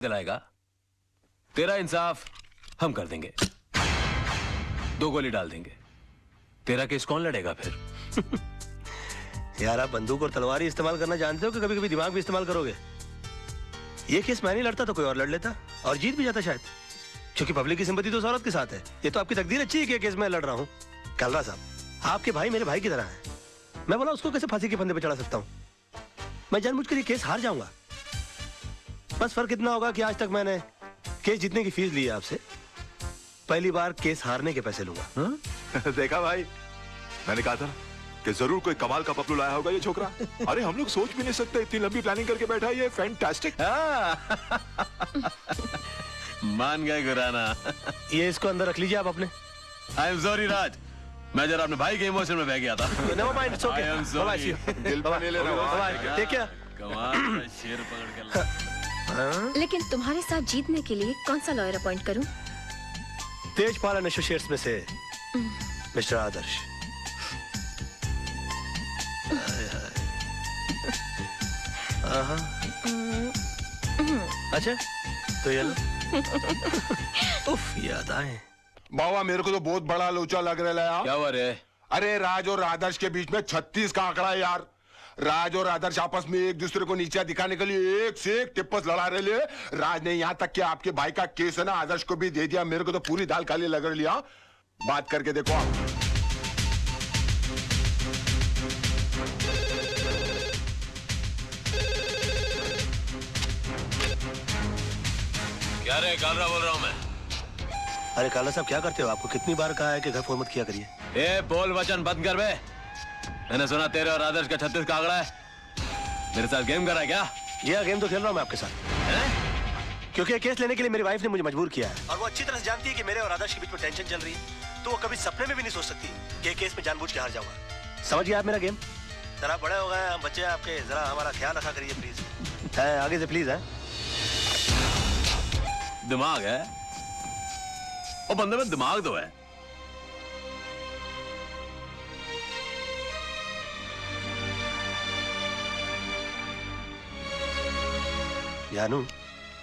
दिलाएगा। तेरा इंसाफ हम कर देंगे, 2 गोली डाल देंगे। तेरा केस कौन लड़ेगा फिर? यार आप बंदूक और तलवार ही इस्तेमाल करना जानते हो कि कभी कभी दिमाग भी इस्तेमाल करोगे? ये केस मैं नहीं लड़ता तो कोई और लड़ लेता और जीत भी जाता शायद, क्योंकि पब्लिक की सिंपैथी तो उस औरत के साथ है। ये तो आपकी तकदीर अच्छी है कि केस मैं लड़ रहा हूँ। कलरा साहब, आपके भाई मेरे भाई की तरह है। मैं बोला उसको कैसे फांसी के फंदे पे चढ़ा सकता हूँ? मैं जानबूझकर ये केस हार जाऊंगा। बस फर्क इतना होगा कि आज तक मैंने केस जीतने की फीस ली है आपसे, पहली बार केस हारने के पैसे लूंगा। देखा भाई, मैंने कहा था कि जरूर कोई कमाल का पपलू लाया होगा ये छोकरा। अरे हम लोग सोच भी नहीं सकते, इतनी लंबी प्लानिंग करके बैठा है ये। फैंटास्टिक। मान गए गुराना। ये इसको अंदर रख लीजिए आप अपने। आई एम सॉरी राज, मैं जरा अपने भाई के इमोशन में बह गया था। Never mind, it's okay. I am sorry. दिल पे नहीं ले रहा हूँ। Bye, take care. कमाल का शेर पकड़ के ला। लेकिन तुम्हारे साथ जीतने के लिए कौन सा लॉयर अपॉइंट करूं? तेजपाल एसोसिएट्स में से मिस्टर आदर्श। अच्छा तो ये लो। उफ, याद आए। बाबा मेरे को तो बहुत बड़ा लोचा लग रहा है यार। क्या हुआ रे? अरे राज और आदर्श के बीच में 36 का आंकड़ा है यार। राज और आदर्श आपस में एक दूसरे को नीचा दिखाने के लिए एक से एक टिप्पस लड़ा रहे। राज ने यहाँ तक कि आपके भाई का केस है ना आदर्श को भी दे दिया। मेरे को तो पूरी दाल काली लग रही है। बात करके देखो आप। क्या रे कालरा बोल रहा हूँ मैं। अरे काला साहब क्या करते हो? आपको कितनी बार कहा है कि घर फोन मत किया करिए। ए बोल वचन बंद कर बे। मैंने सुना तेरे और आदर्श का 36 का आंकड़ा है। मेरे साथ गेम कर रहा है क्या? जी हाँ, गेम तो खेल रहा हूँ मैं आपके साथ। क्योंकि केस लेने के लिए मेरी वाइफ ने मुझे मजबूर किया है और वो अच्छी तरह से जानती है कि मेरे और आदर्श के बीच में टेंशन चल रही है, तो वो कभी सपने में भी नहीं सोच सकती कि केस में जानबूझ के हार जाऊंगा। समझिए आप मेरा गेम। जरा बड़े हो गए हम बच्चे आपके, जरा हमारा ख्याल रखा करिए प्लीज। है आगे से प्लीज है। दिमाग है वो बंदे में, दिमाग तो है। जानू,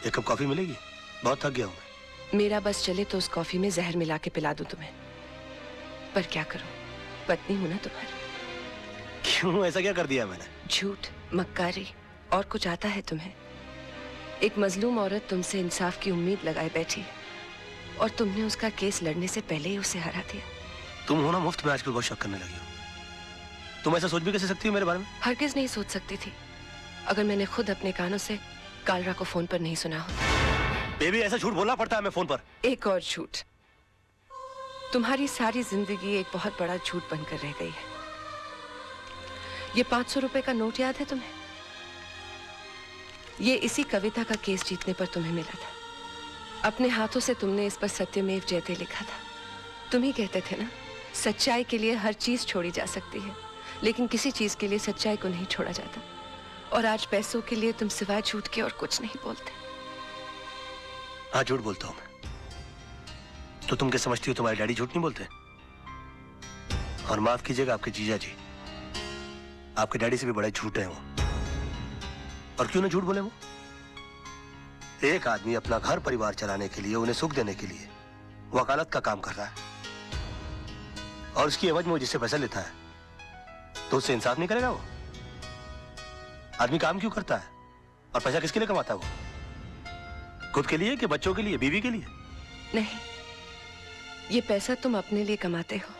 एक कप कॉफी मिलेगी? बहुत थक गया हूं मैं। मेरा बस चले तो उस कॉफी में जहर मिला के पिला दूं तुम्हें, पर क्या करूं, पत्नी हूं ना तुम्हारी। क्यों, ऐसा क्या कर दिया मैंने? झूठ, मक्कारी और कुछ आता है तुम्हें? एक मजलूम औरत तुमसे इंसाफ की उम्मीद लगाए बैठी है और तुमने उसका केस लड़ने से पहले ही उसे हरा दिया। तुम हो ना मुफ्त में आजकल बहुत शक करने लगी हो। तुम ऐसा सोच भी कैसे सकती हो मेरे बारे में? हरगिज नहीं सोच सकती थी अगर मैंने खुद अपने कानों से कालरा को फोन पर नहीं सुना होता। बेबी, ऐसा झूठ बोलना पड़ता है मैं फोन पर? एक और झूठ। तुम्हारी सारी जिंदगी एक बहुत बड़ा झूठ बनकर रह गई है। ये 500 रुपए का नोट याद है तुम्हें? ये इसी कविता का केस जीतने पर तुम्हें मिला था। अपने हाथों से तुमने इस पर सत्यमेव जयते लिखा था। तुम ही कहते थे ना, सच्चाई के लिए हर चीज छोड़ी जा सकती है, लेकिन किसी चीज के लिए सच्चाई को नहीं छोड़ा जाता। और आज पैसों के लिए तुम सिवाय झूठ के और कुछ नहीं बोलते। हाँ, झूठ बोलता हूं मैं। तो तुम क्या समझती हो तुम्हारे डैडी झूठ नहीं बोलते? और माफ कीजिएगा आपके जीजा जी, आपके डैडी से भी बड़े झूठे हैं वो। और क्यों ना झूठ बोले वो? एक आदमी अपना घर परिवार चलाने के लिए, उन्हें सुख देने के लिए वकालत का काम कर रहा है और उसकी एवज में वो जिससे पैसा लेता है तो उससे इंसाफ नहीं करेगा वो? आदमी काम क्यों करता है और पैसा किसके लिए कमाता है वो? खुद के लिए कि बच्चों के लिए, बीवी के लिए? नहीं, ये पैसा तुम अपने लिए कमाते हो।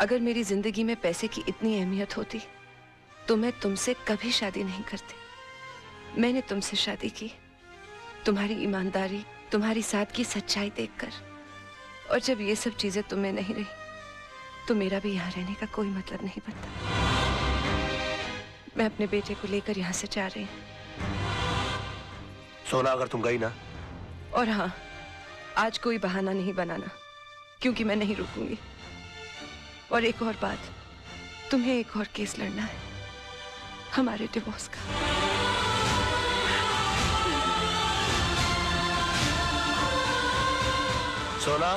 अगर मेरी जिंदगी में पैसे की इतनी अहमियत होती तो मैं तुमसे कभी शादी नहीं करती। मैंने तुमसे शादी की तुम्हारी ईमानदारी, तुम्हारी सादगी, सच्चाई देखकर। और जब ये सब चीजें तुम्हें नहीं रही तो मेरा भी यहाँ रहने का कोई मतलब नहीं बनता। मैं अपने बेटे को लेकर यहाँ से जा रही हूँ। सोना, अगर तुम गई ना। और हाँ, आज कोई बहाना नहीं बनाना, क्योंकि मैं नहीं रुकूंगी। और एक और बात, तुम्हें एक और केस लड़ना है, हमारे डिवोर्स का। सोना,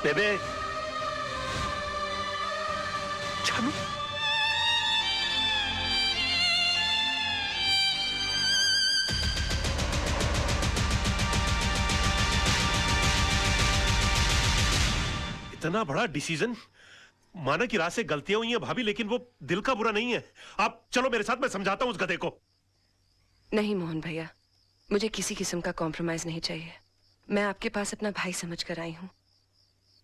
बेबे, जानू। इतना बड़ा डिसीजन। माना कि रात से गलतियां हुई हैं भाभी, लेकिन वो दिल का बुरा नहीं है। आप चलो मेरे साथ, मैं समझाता हूं उस गधे को। नहीं मोहन भैया, मुझे किसी किस्म का कॉम्प्रोमाइज नहीं चाहिए। मैं आपके पास अपना भाई समझ कर आई हूँ।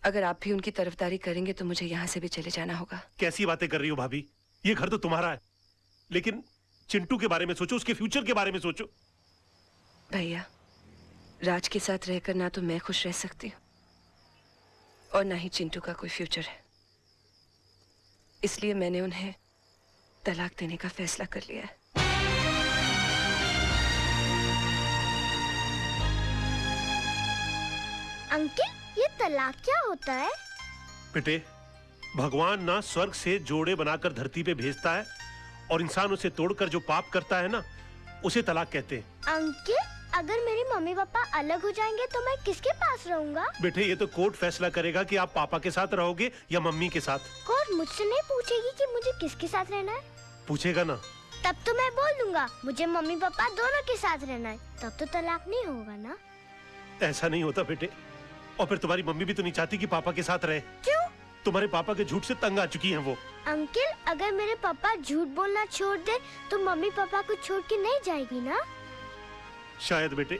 अगर आप भी उनकी तरफदारी करेंगे तो मुझे यहाँ से भी चले जाना होगा। कैसी बातें कर रही हो भाभी, ये घर तो तुम्हारा है, लेकिन चिंटू के बारे में सोचो, उसके फ्यूचर के बारे में सोचो। भैया, राज के साथ रहकर ना तो मैं खुश रह सकती हूँ और ना ही चिंटू का कोई फ्यूचर है। इसलिए मैंने उन्हें तलाक देने का फैसला कर लिया है। अंकल, ये तलाक क्या होता है? बेटे, भगवान ना स्वर्ग से जोड़े बनाकर धरती पे भेजता है और इंसान उसे तोड़कर जो पाप करता है ना, उसे तलाक कहते हैं। अंकल, अगर मेरे मम्मी पापा अलग हो जाएंगे तो मैं किसके पास रहूंगा? बेटे, ये तो कोर्ट फैसला करेगा कि आप पापा के साथ रहोगे या मम्मी के साथ। कोर्ट मुझसे नहीं पूछेगी कि मुझे किसके साथ रहना है? पूछेगा ना। तब तो मैं बोल दूंगा मुझे मम्मी पापा दोनों के साथ रहना है, तब तो तलाक नहीं होगा ना? ऐसा नहीं होता बेटे, और फिर तुम्हारी मम्मी भी तो नहीं चाहती कि पापा के साथ रहे। क्यों? तुम्हारे पापा के झूठ से तंग आ चुकी हैं वो। अंकल, अगर मेरे पापा झूठ बोलना छोड़ दे तो मम्मी पापा को छोड़ के नहीं जाएगी ना? शायद बेटे।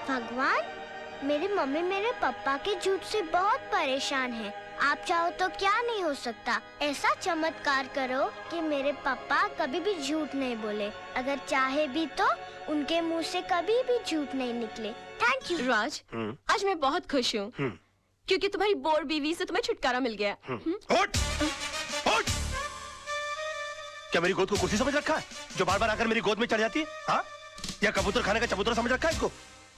भगवान, मेरी मम्मी मेरे पापा के झूठ से बहुत परेशान है। आप चाहो तो क्या नहीं हो सकता, ऐसा चमत्कार करो कि मेरे पापा कभी भी झूठ नहीं बोले। अगर चाहे भी तो उनके मुंह से कभी भी झूठ नहीं निकले। Thank you. राज, आज मैं बहुत खुश हूँ क्योंकि तुम्हारी बोर बीवी से तुम्हें छुटकारा मिल गया। उठ! उठ! क्या मेरी गोद को कुर्सी समझ रखा है जो बार बार आकर मेरी गोद में चढ़ जाती है? हाँ? या कबूतर खाने का चबूतरा समझ रखा है इसको?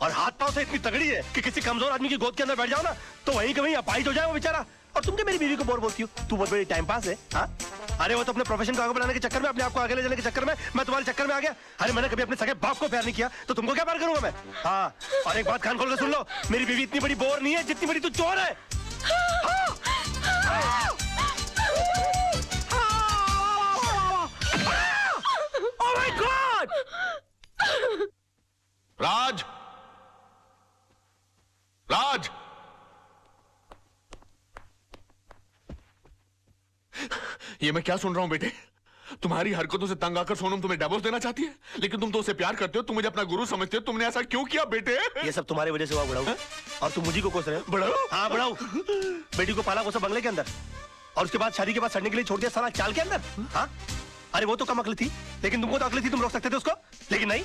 और हाथ पांव से इतनी तगड़ी है कि किसी कमजोर आदमी की गोद के अंदर बैठ जाओ ना तो वहीं के वहीं अपाहिज हो जाए वो बेचारा। और तुम क्या मेरी बीवी को बोर बोलती हो? तू बहुत बड़ी टाइम पास है। हाँ? अरे वो तो अपने प्रोफेशन को आगे बढ़ाने के चक्कर में, अपने आप को आगे ले जाने के चक्कर में मैं तुम्हारे चक्कर में आ गया। अरे मैंने कभी अपने सगे बाप को प्यार नहीं किया तो तुमको क्या प्यार करूंगा मैं? हाँ, और एक बात कान खोल के सुन लो, मेरी बीवी इतनी बड़ी बोर नहीं है जितनी बड़ी तू चोर है। Oh my God! राज! राज! ये मैं क्या सुन रहा हूं बेटे? तुम्हारी हरकतों से तंग आकर सोनम तुम्हें डिवोर्स देना चाहती है, लेकिन तुम तो उसे प्यार करते हो, तुम मुझे अपना गुरु समझते हो। तुमने ऐसा क्यों किया बेटे? ये सब तुम्हारी वजह से हुआ बुढ़ाऊ। और तुम मुझे को कोस रहे हो? बुढ़ाऊ? हाँ बुढ़ाऊ। बेटी को पाला कोसा बंगले के अंदर और उसके बाद शादी के बाद सड़ने के लिए छोड़ दिया साला चाल के अंदर। हाँ? अरे वो तो कम अकल थी, लेकिन तुमको तो अकल थी, तुम रोक सकते थे उसको। लेकिन नहीं,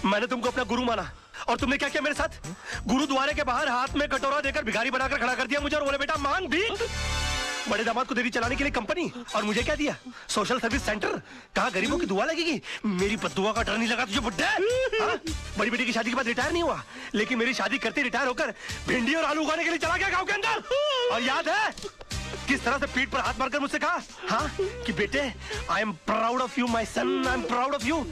मैंने तुमको अपना गुरु माना और तुमने क्या किया मेरे साथ? गुरुद्वारे के बाहर हाथ में कटोरा देकर भिखारी बनाकर खड़ा कर दिया मुझे और बोले बेटा मांग भीख। बड़े दामाद को देरी चलाने के लिए कंपनी, और मुझे क्या दिया? Social service centre. कहा गरीबों की दुआ लगेगी? मेरी बद्दुआ का डर नहीं लगा तुझे बुड्ढे? हाँ? बड़ी बेटी की शादी के बाद रिटायर नहीं हुआ, लेकिन मेरी शादी करते रिटायर होकर भिंडी और आलू उगाने के लिए चला गया गाँव के अंदर। और याद है किस तरह से पीठ पर हाथ मारकर मुझसे कहा, हाँ, कि बेटे I am proud of you my son, I am proud of you.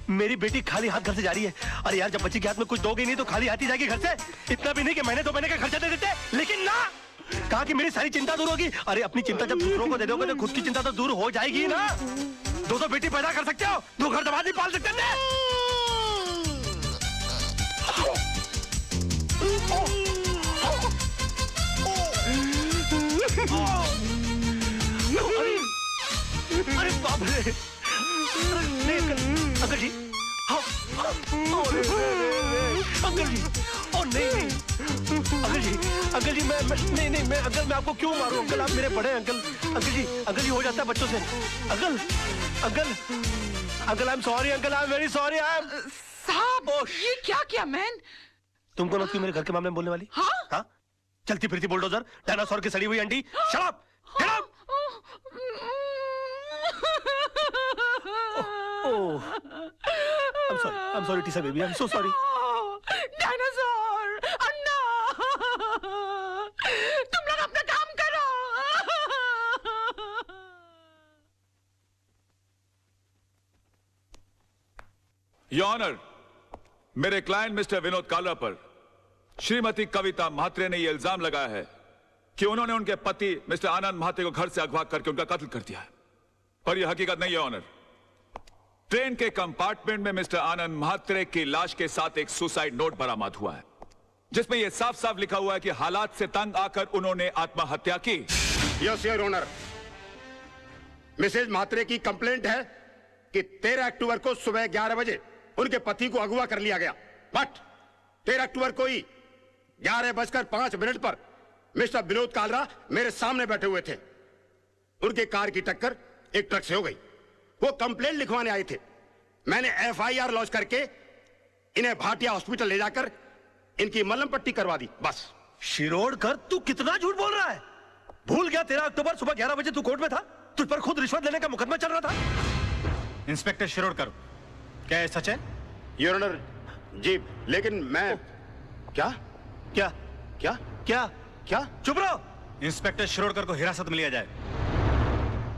मेरी बेटी खाली हाथ घर से जा रही है। अरे यार, जब बच्ची के हाथ में कुछ दोगे नहीं तो खाली हाथ ही जाएगी घर से। इतना भी नहीं कि महीने 2 महीने का खर्चा दे देते, लेकिन ना, कहा कि मेरी सारी चिंता दूर होगी। अरे अपनी चिंता जब दूसरों को दे दोगे तो खुद की चिंता तो दूर हो जाएगी ना। 2 बेटी पैदा कर सकते हो, 2 घर दबा नहीं पाल सकते थे। अरे बाप रे! अंकल जी, अंकल जी, ओ नहीं, अंकल जी, मैं नहीं, मैं अंकल, मैं आपको क्यों मारूं अंकल? आप मेरे बड़े अंकल जी हो जाता है बच्चों से। Uncle I am sorry uncle, I am very sorry. I am साहब, ये क्या किया मैन? तुमको ना क्यों मेरे घर के मामले में बोलने वाली? हाँ? चलती फिरती बुलडोजर, डायनासोर की सड़ी हुई अंडी। Shut up! Get out! Oh, I'm sorry, Tisa baby. I'm so sorry. Dinosaur, Anna, तुम लोग अपना काम करो। योर ऑनर, मेरे क्लाइंट मिस्टर विनोद कालरा पर श्रीमती कविता म्हात्रे ने यह इल्जाम लगाया है कि उन्होंने उनके पति मिस्टर आनंद म्हात्रे को घर से अगवा करके उनका कत्ल कर दिया है, पर यह हकीकत नहीं है ऑनर। ट्रेन के कंपार्टमेंट में मिस्टर आनंद म्हात्रे की लाश के साथ एक सुसाइड नोट बरामद हुआ है, जिसमें यह साफ साफ लिखा हुआ है कि हालात से तंग आकर उन्होंने आत्महत्या की। Yes your honour, Mrs Mhatre की कंप्लेंट है कि 13 अक्टूबर को सुबह 11 बजे उनके पति को अगवा कर लिया गया, बट 13 अक्टूबर को ही 11:05 पर मिस्टर विनोद कालरा मेरे सामने बैठे हुए थे। उनके कार की टक्कर एक ट्रक से हो गई। वो कंप्लेंट लिखवाने आए थे। मैंने FIR लॉन्च करके इन्हें भाटिया हॉस्पिटल ले जाकर इनकी मलहम पट्टी करवा दी, बस। शिरोडकर, तू कितना झूठ बोल रहा है? भूल गया 13 अक्टूबर सुबह 11 बजे तू कोर्ट में था? तुझ पर खुद रिश्वत लेने का मुकदमा चल रहा था। इंस्पेक्टर शिरोडकर, क्या ये सच है? योर ऑनर जी, लेकिन मैं क्या क्या क्या क्या क्या चुप रहो। इंस्पेक्टर शिरोडकर को हिरासत में लिया जाए।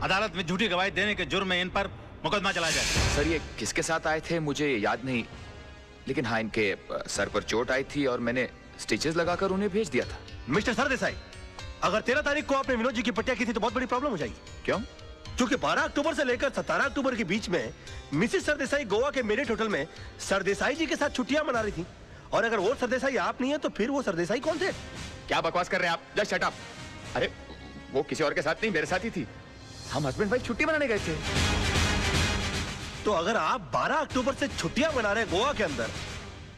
अदालत में झूठी गवाही देने के जुर्म में इन पर मुकदमा चलाया जाए। सर, ये किसके साथ आए थे मुझे याद नहीं, लेकिन हाँ, इनके सर पर चोट आई थी और मैंने स्टिचेस लगाकर उन्हें भेज दिया था। मिस्टर सरदेसाई, अगर 13 तारीख को आपने विनोद जी की पट्टिया की थी तो बहुत बड़ी प्रॉब्लम हो जाएगी। क्यों? क्योंकि 12 अक्टूबर से लेकर 17 अक्टूबर के बीच में मिसेस सरदेसाई गोवा के मेरिट होटल में सरदेसाई जी के साथ छुट्टियां मना रही थी, और अगर वो सरदेसाई आप नहीं है तो फिर वो सरदेसाई कौन थे? क्या बकवास कर रहे हैं आप? Just shut up. अरे वो किसी और के साथ नहीं, मेरे साथ ही थी। हम हस्बैंड वाइफ छुट्टी मनाने गए थे। तो अगर आप 12 अक्टूबर से छुट्टियां मना रहे गोवा के अंदर,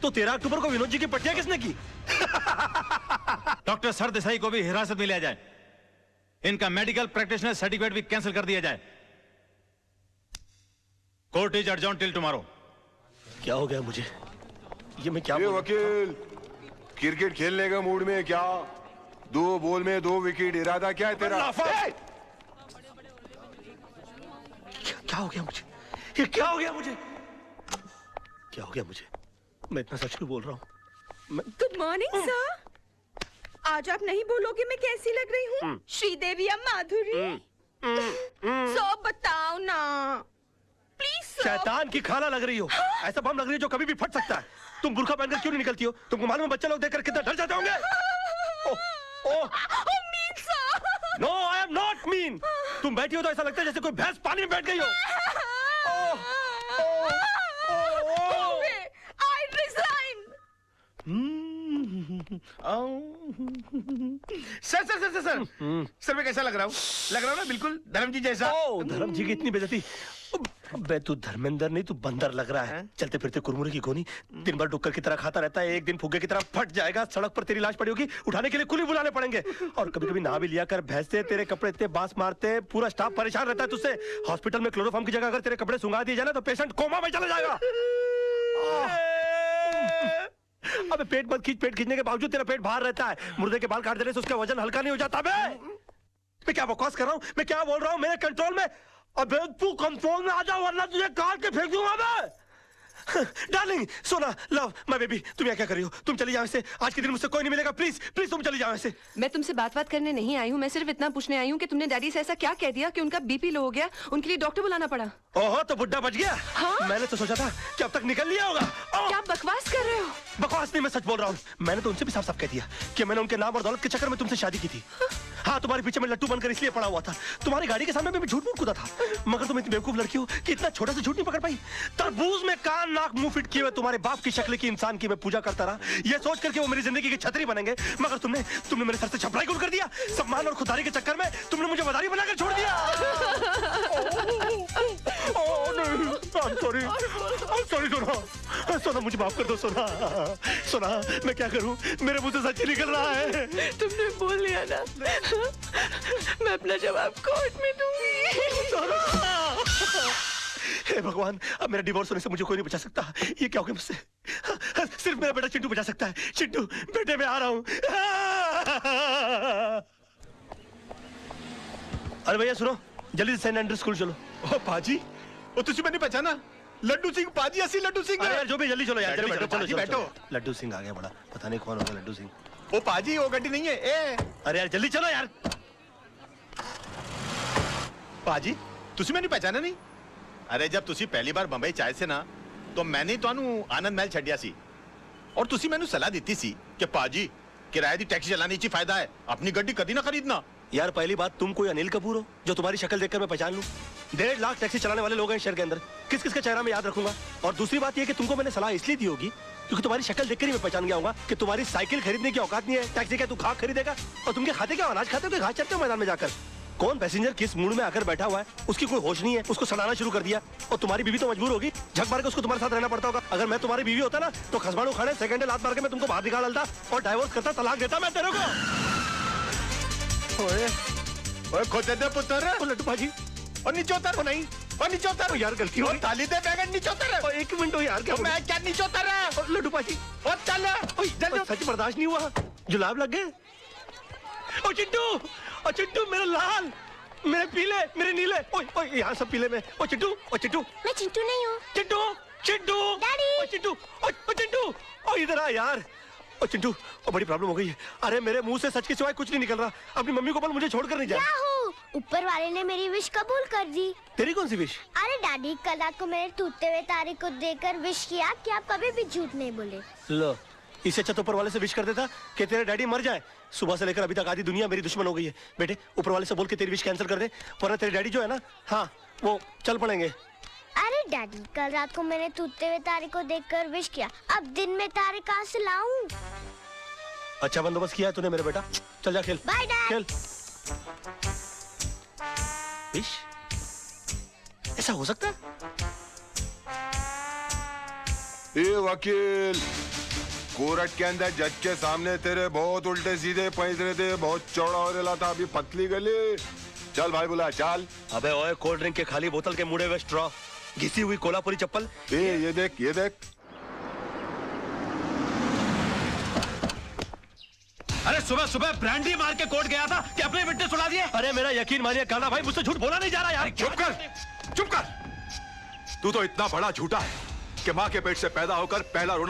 तो 13 अक्टूबर को विनोद जी की पट्टियां किसने की? डॉक्टर सरदेसाई को भी हिरासत में लिया जाए। इनका मेडिकल प्रैक्टिशनर सर्टिफिकेट भी कैंसिल कर दिया जाए। Court is adjourn till tomorrow. क्या हो गया मुझे? ये मैं क्या वकील, क्रिकेट खेलने का मूड में क्या? 2 बॉल में 2 विकेट, इरादा क्या है तेरा? क्या हो गया मुझे? ये क्या हो गया मुझे? क्या हो गया मुझे? मैं इतना सच क्यों बोल रहा हूँ? Good morning sir. आज आप नहीं बोलोगे मैं कैसी लग रही हूँ? श्रीदेवी या माधुरी? सो बताओ ना प्लीज। शैतान की खाना लग रही हो। ऐसा बम लग रही है जो कभी भी फट सकता है। तुम बुर्का पहनकर क्यों नहीं निकलती हो? तुमको मालूम है बच्चे लोग देखकर कितना डर जाते होंगे? No, I am not mean. तुम बैठी हो तो ऐसा लगता है जैसे कोई भैंस पानी में बैठ गई हो। I resign. सर मैं कैसा लग रहा हूँ? लग रहा हूँ ना बिल्कुल धर्म जी जैसा। धर्म जी की इतनी बेइज्जती। बे तू धर्मेंद्र नहीं, तू बंदर लग रहा है। चलते फिरते कुरमुरे की गोनी, दिन भर डुक्कर की तरह खाता रहता है। एक दिन फुग्गे की तरह फट जाएगा। सड़क पर तेरी लाश पड़ी होगी, उठाने के लिए कुली बुलाने पड़ेंगे। और कभी कभी नहा भी लिया कर। भैंसे तेरे कपड़े इतने बांस मारते हैं, पूरा स्टाफ परेशान रहता है तुझसे। हॉस्पिटल में क्लोरोफॉर्म की जगह अगर तेरे कपड़े सुंगा दिए जाए ना तो पेशेंट कोमा में चला जाएगा। अबे पेट मत खींच। पेट खींचने के बावजूद तेरा पेट बाहर रहता है। मुर्दे के बाल काट देने से उसका वजन हल्का नहीं हो जाता। मैं क्या बकवास कर रहा हूँ? मैं क्या बोल रहा हूँ? मेरे कंट्रोल में। अबे तू कंट्रोल में आ जा वरना तुझे काट के फेंक दूंगा मैं। डार्लिंग, सोना, लव, माय बेबी, तुम यहाँ क्या कर रही हो? तुम चली जाओ ऐसे। आज के दिन मुझसे कोई नहीं मिलेगा। प्लीज प्लीज तुम चली जाओ ऐसे। मैं तुमसे बात करने नहीं आई हूँ। मैं सिर्फ इतना पूछने आई हूँ कि तुमने डैडी से ऐसा क्या कह दिया कि उनका बीपी लो हो गया, उनके लिए डॉक्टर बुलाना पड़ा। ओहो, तो बुड्ढा बच गया। हाँ? मैंने तो सोचा था कि अब तक निकल लिया होगा। क्या बकवास कर रहे हो? बकवास नहीं, मैं सच बोल रहा हूँ। मैंने तो उनसे भी साफ साफ कह दिया कि मैंने उनके नाम और दौलत के चक्कर में तुमसे शादी की थी। हाँ, तुम्हारे पीछे मैं लट्टू बनकर इसलिए पड़ा हुआ था। तुम्हारी गाड़ी के सामने मैं झूठ मूठ कूदा था। मगर तुम इतनी बेवकूफ लड़की हो कि इतना छोटा सा झूठ नहीं पकड़ पाई। तरबूज में कान नाक मुंह फिट किए हुए तुम्हारे बाप की शक्ल की इंसान की मैं पूजा करता रहा, ये सोच करके वो मेरी जिंदगी की छतरी बनेंगे। मगर तुमने मेरे सर से छपराई गुड़ कर दिया। सम्मान और खुदारी के चक्कर में तुमने मुझे मदारी बनाकर छोड़ दिया। सॉरी सोना, सोना मुझे माफ कर दो। सोना, सोना मैं क्या करूं? मेरे मुंह से सच ही निकल रहा है। तुमने बोल लिया ना, मैं अपना जवाब कोर्ट में दूंगी। हे भगवान, अब मेरा डिवोर्स होने से मुझे कोई नहीं बचा सकता। ये क्या हो गया मुझसे? सिर्फ मेरा बेटा चिंटू बचा सकता है। चिंटू बेटे, मैं आ रहा हूं। अरे भैया सुनो, जल्दी से सेंट एंड्रू स्कूल चलो। ओ पाजी, ओ तुझे मैंने पहचाना? लड्डू सिंह पाजी, असली लड्डू सिंह। अरे यार जो भी, जल्दी चलो यार, जल्दी चलो। बैठो। लड्डू सिंह आ गया बड़ा, पता नहीं कौन होगा लड्डू सिंह। ओ पाजी, वो गड्डी नहीं है। ए अरे यार जल्दी चलो यार। पाजी, तुझे मैंने पहचाना नहीं? अरे जब तुझे पहली बार बंबई चाय से ना तो मैंने ਤੁਹਾਨੂੰ ਆਨੰਦ ਮਹਿਲ ਛੱਡਿਆ ਸੀ और ਤੁਸੀਂ ਮੈਨੂੰ ਸਲਾਹ ਦਿੱਤੀ ਸੀ कि पाजी किराए दी टैक्सी चलाने ची फायदा है, अपनी गड्डी कभी ना खरीदना। यार पहली बात, तुम कोई अनिल कपूर हो जो तुम्हारी शक्ल देखकर मैं पहचान लूं? 1.5 लाख टैक्सी चलाने वाले लोग हैं शहर के अंदर, किस किस का चेहरा मैं याद रखूंगा? और दूसरी बात यह कि तुमको मैंने सलाह इसलिए दी होगी क्योंकि तुम्हारी शक्ल देखकर ही मैं पहचान गया हूँ कि तुम्हारी साइकिल खरीदने की औकात नहीं है। टैक्सी का तू खाक खरीदेगा? और तुम क्या खाते, क्या अनाज खाते हो कि घास चरते हो मैदान में जाकर? कौन पैसेंजर किस मूड में आकर बैठा हुआ है उसकी कोई होश नहीं है, उसको सड़ाना शुरू कर दिया। और तुम्हारी बीवी तो मजबूर होगी, झक मार के उसको तुम्हारे साथ रहना पड़ता होगा। अगर मैं तुम्हारी बीवी होता ना तो खसबाड़ू खाने सेकंड लात मार के मैं तुमको बाहर निकाल डालता और डाइवोर्स करता, तलाक देता मैं तेरे को। ओए ओए खोते दे पुत्र, लट्टू भाजी और नीचे उतर। नहीं और नीचे उतर यार, गलती हो गई। ताली दे बैगन, नीचे उतर। एक मिनट हो यार, क्या मैं क्या नीचे उतर रहा? लड्डू भाजी और चल जल्दी। सच बर्दाश्त नहीं हुआ, जुलाब लग गए। ओ चिट्टू, ओ चिट्टू, मेरे लाल, मेरे पीले, मेरे नीले, ओए ओए यहाँ सब पीले में। ओ चिट्टू, ओ चिट्टू। मैं चिंटू नहीं हूँ। चिट्टू, चिट्टू, डैडी। ओ चिट्टू, ओ चिट्टू, ओ इधर आ यार। ओ चिंटू, ओ बड़ी प्रॉब्लम हो गई है। अरे मेरे मुंह से सच के सिवाय कुछ नहीं निकल रहा। अपनी मम्मी को बोल मुझे छोड़कर नहीं जाए। ऊपर वाले ने मेरी विश कबूल कर दी। तेरी कौन सी विश? अरे डैडी, कल रात को मैंने टूटते हुए तारे को देखकर विश किया कि आप कभी भी झूठ नहीं बोले। लो, इससे अच्छा तो ऊपर वाले से विश कर देता कि तेरे डैडी मर जाए। सुबह से लेकर अभी तक आधी दुनिया मेरी दुश्मन हो गई है। बेटे ऊपर वाले से बोल के तेरी विश कैंसिल कर दे, वरना तेरे डैडी जो है ना, हाँ वो चल पड़ेंगे। अरे डैडी, कल रात को मैंने टूटते हुए तारे को देखकर विश किया, अब दिन में तारे कहाँ से लाऊं? अच्छा बंदोबस्त किया है तूने मेरे बेटा, चल जा खेल। Bye dad. खेल। विश? ऐसा हो सकता है? ए वकील, कोर्ट के अंदर जज के सामने तेरे बहुत उल्टे सीधे पैसे थे, बहुत चौड़ा हो रहा था, अभी पतली गली। चल भाई बुला, चल। अबे ओए, कोल्ड ड्रिंक के खाली बोतल के मुड़े हुए स्ट्रॉ, घिसी हुई कोल्हापुरी चप्पल। ये देख, ये देख। अरे सुबह सुबह ब्रांडी मार के कोर्ट गया था कि अपने विटनेस उड़ा दिए। अरे मेरा यकीन मानिए काना भाई, मुझसे झूठ बोला नहीं जा रहा यार। चुप कर, चुप कर। तू तो इतना बड़ा झूठा है कि माँ के पेट से पैदा होकर पहला